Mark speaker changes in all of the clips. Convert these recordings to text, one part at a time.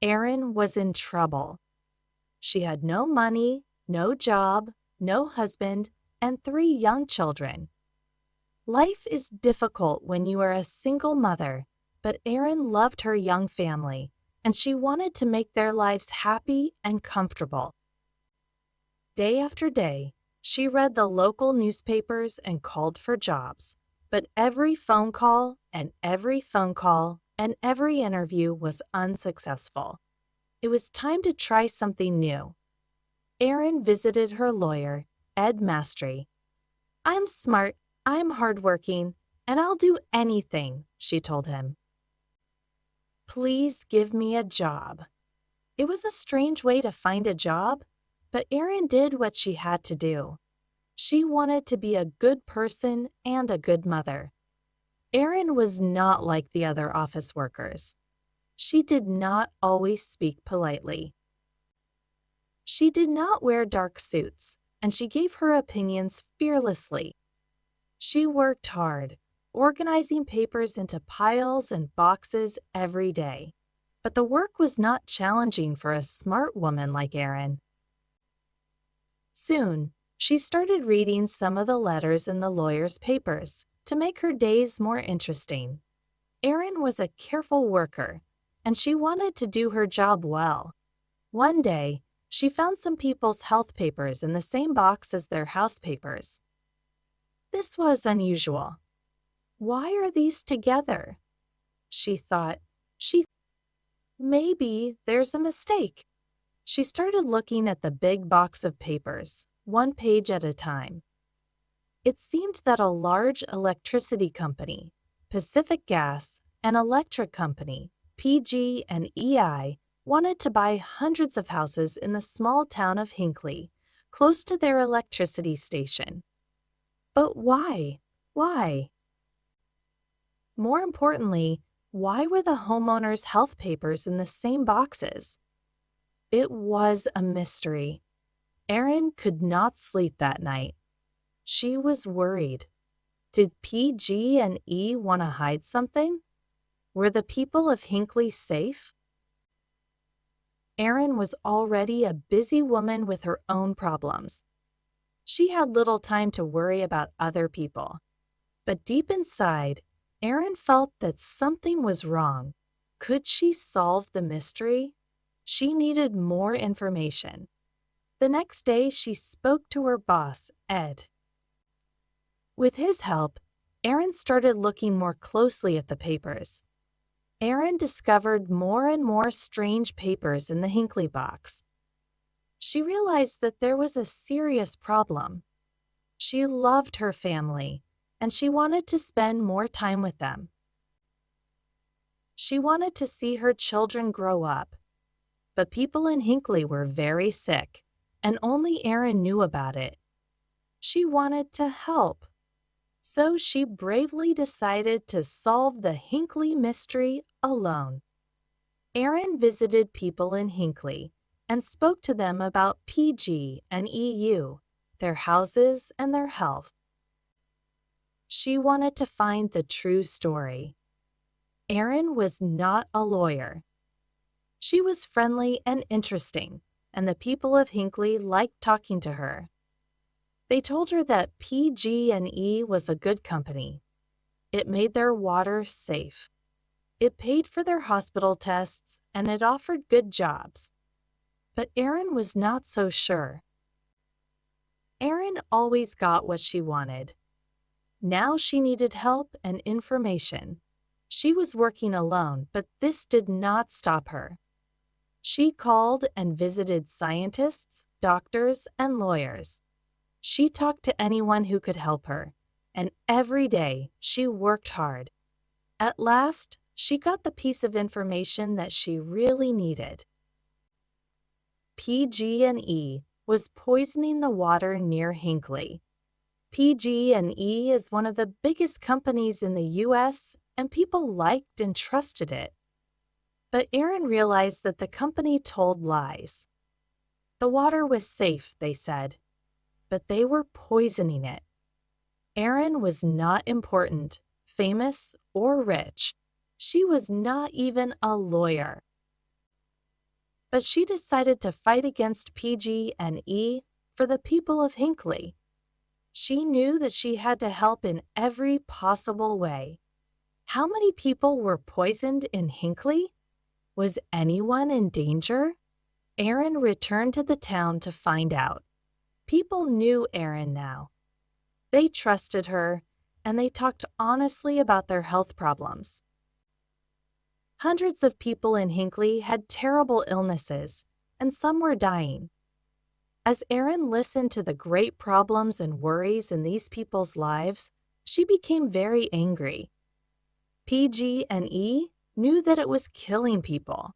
Speaker 1: Erin was in trouble. She had no money, no job, no husband, and 3 young children. Life is difficult when you are a single mother, but Erin loved her young family, and she wanted to make their lives happy and comfortable. Day after day, she read the local newspapers and called for jobs, but every phone call and every phone call and every interview was unsuccessful. It was time to try something new. Erin visited her lawyer, Ed Mastry. "I'm smart, I'm hardworking, and I'll do anything," she told him. "Please give me a job." It was a strange way to find a job, but Erin did what she had to do. She wanted to be a good person and a good mother. Erin was not like the other office workers. She did not always speak politely. She did not wear dark suits, and she gave her opinions fearlessly. She worked hard, organizing papers into piles and boxes every day. But the work was not challenging for a smart woman like Erin. Soon, she started reading some of the letters in the lawyer's papers to make her days more interesting. Erin was a careful worker, and she wanted to do her job well. One day, she found some people's health papers in the same box as their house papers. This was unusual. Why are these together? She thought. Maybe there's a mistake. She started looking at the big box of papers, one page at a time. It seemed that a large electricity company, Pacific Gas, and electric company, PG&EI, wanted to buy hundreds of houses in the small town of Hinckley, close to their electricity station. But why? Why? More importantly, why were the homeowners' health papers in the same boxes? It was a mystery. Erin could not sleep that night. She was worried. Did PG&E want to hide something? Were the people of Hinckley safe? Erin was already a busy woman with her own problems. She had little time to worry about other people. But deep inside, Erin felt that something was wrong. Could she solve the mystery? She needed more information. The next day, she spoke to her boss, Ed. With his help, Erin started looking more closely at the papers. Erin discovered more and more strange papers in the Hinckley box. She realized that there was a serious problem. She loved her family, and she wanted to spend more time with them. She wanted to see her children grow up. But people in Hinckley were very sick, and only Erin knew about it. She wanted to help. So she bravely decided to solve the Hinckley mystery alone. Erin visited people in Hinckley and spoke to them about PG and EU, their houses and their health. She wanted to find the true story. Erin was not a lawyer. She was friendly and interesting, and the people of Hinckley liked talking to her. They told her that PG&E was a good company. It made their water safe. It paid for their hospital tests, and it offered good jobs. But Erin was not so sure. Erin always got what she wanted. Now she needed help and information. She was working alone, but this did not stop her. She called and visited scientists, doctors, and lawyers. She talked to anyone who could help her, and every day she worked hard. At last, she got the piece of information that she really needed. PG&E was poisoning the water near Hinckley. PG&E is one of the biggest companies in the U.S., and people liked and trusted it. But Erin realized that the company told lies. The water was safe, they said, but they were poisoning it. Erin was not important, famous, or rich. She was not even a lawyer. but she decided to fight against PG&E for the people of Hinckley. She knew that she had to help in every possible way. How many people were poisoned in Hinckley? Was anyone in danger? Erin returned to the town to find out. People knew Erin now. They trusted her, and they talked honestly about their health problems. Hundreds of people in Hinckley had terrible illnesses, and some were dying. As Erin listened to the great problems and worries in these people's lives, she became very angry. PG&E knew that it was killing people.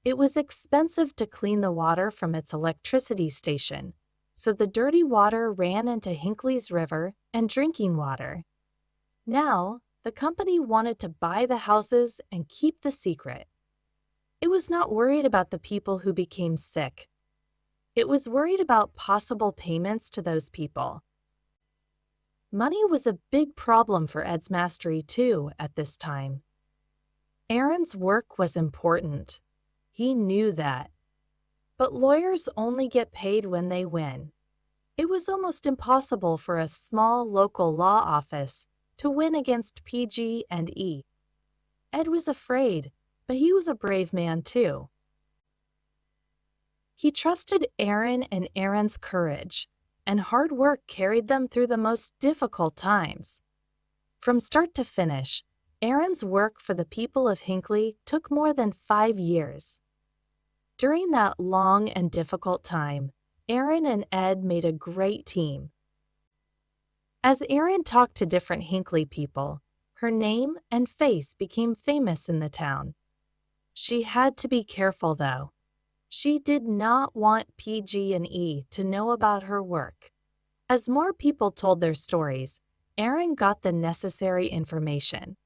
Speaker 1: It was expensive to clean the water from its electricity station, so the dirty water ran into Hinckley's river and drinking water. Now, the company wanted to buy the houses and keep the secret. It was not worried about the people who became sick. It was worried about possible payments to those people. Money was a big problem for Ed's mastery, too, at this time. Erin's work was important. He knew that. But lawyers only get paid when they win. It was almost impossible for a small local law office to win against PG&E. Ed was afraid, but he was a brave man, too. He trusted Erin and Erin's courage, and hard work carried them through the most difficult times. From start to finish, Erin's work for the people of Hinckley took more than 5 years. During that long and difficult time, Erin and Ed made a great team. As Erin talked to different Hinckley people, her name and face became famous in the town. She had to be careful, though. She did not want PG&E to know about her work. As more people told their stories, Erin got the necessary information.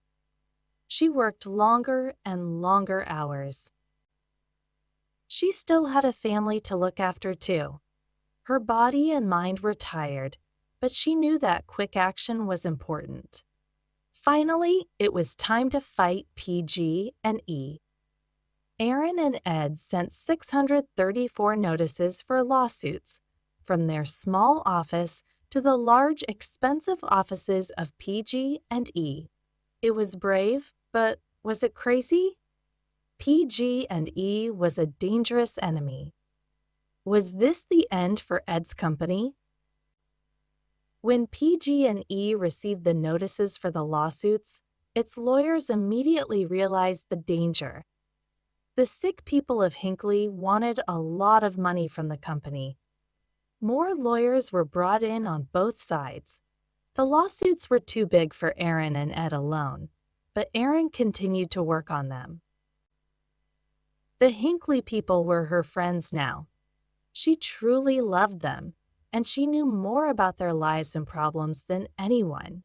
Speaker 1: She worked longer and longer hours. She still had a family to look after, too. Her body and mind were tired, but she knew that quick action was important. Finally, it was time to fight PG&E. Erin and Ed sent 634 notices for lawsuits, from their small office to the large, expensive offices of PG&E. It was brave, but was it crazy? PG&E was a dangerous enemy. Was this the end for Ed's company? When PG&E received the notices for the lawsuits, its lawyers immediately realized the danger. The sick people of Hinckley wanted a lot of money from the company. More lawyers were brought in on both sides. The lawsuits were too big for Erin and Ed alone, but Erin continued to work on them. The Hinckley people were her friends now. She truly loved them, and she knew more about their lives and problems than anyone.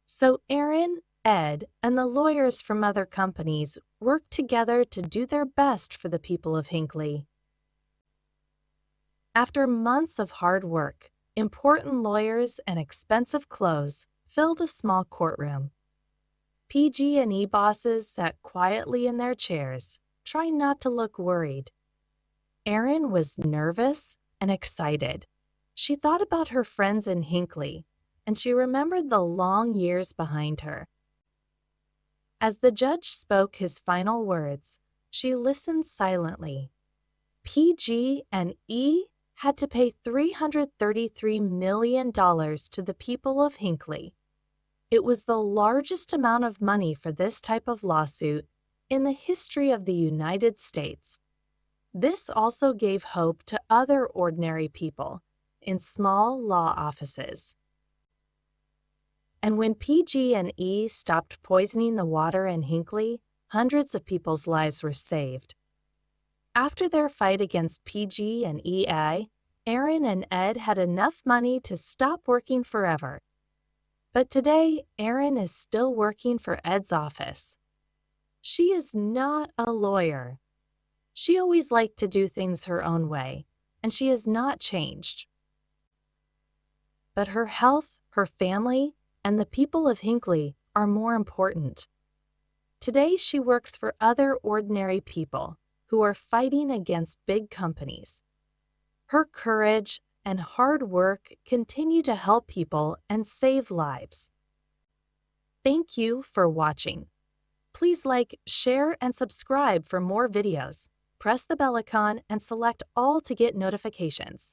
Speaker 1: So Erin, Ed, and the lawyers from other companies worked together to do their best for the people of Hinckley. After months of hard work, important lawyers and expensive clothes filled a small courtroom. PG&E bosses sat quietly in their chairs, trying not to look worried. Erin was nervous and excited. She thought about her friends in Hinckley, and she remembered the long years behind her. As the judge spoke his final words, she listened silently. PG&E had to pay $333 million to the people of Hinckley. It was the largest amount of money for this type of lawsuit in the history of the United States. This also gave hope to other ordinary people in small law offices. And when PG&E stopped poisoning the water in Hinckley, hundreds of people's lives were saved. After their fight against PG&EI, Erin and Ed had enough money to stop working forever. But today, Erin is still working for Ed's office. She is not a lawyer. She always liked to do things her own way, and she has not changed. But her health, her family, and the people of Hinckley are more important. Today she works for other ordinary people who are fighting against big companies. Her courage and hard work continue to help people and save lives. Thank you for watching. Please like, share, and subscribe for more videos. Press the bell icon and select all to get notifications.